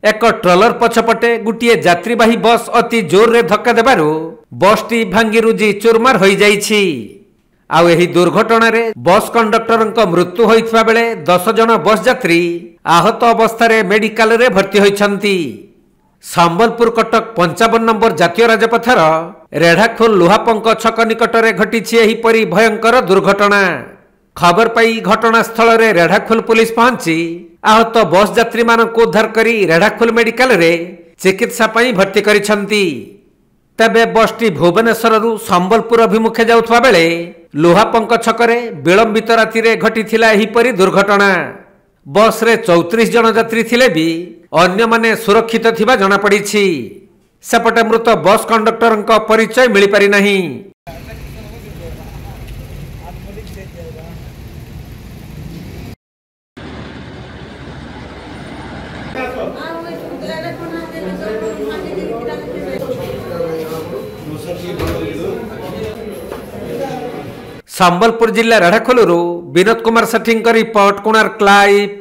एक ट्रलर पछपटे गोटे यात्रीवाही बस अति जोर रे धक्का देबारु बसटी भांगी रुजी चुरमार हो जाइछि। आउ एही दुर्घटना रे बस कंडक्टर मृत्यु होइथिबा बेले 10 जन बस यात्री आहत अवस्था मेडिकल रे भर्ती होइछंती। संबलपुर कटक 55 नंबर जातीय राजपथर रेढ़ाखोल लुहापंक छक निकट में घटी एहीपरी भयंकर दुर्घटना। खबर पाई घटनास्थल रे रेढ़ाखोल पुलिस पहुंची आहत बस यात्री मानक उद्धार करी रेढ़ाखोल मेडिकल रे चिकित्सा पाई भर्ती करिसंती। तबे बसटी भुवनेश्वर संबलपुर अभिमुखे जाउथबा बेले लुहापंक छकरे विलंबित राति रे घटिथिला एहीपरी दुर्घटना। बस रे 34 जन यात्री थिले भी अन्य माने सुरक्षित थिबा जଣା पड़िछि। सेपटे मृत बस कंडक्टर परिचय मिली पारि नाही। संबलपुर जिला रेढ़ाखोलू विनोद कुमार सेठी रिपोर्ट कोणार्क लाइव।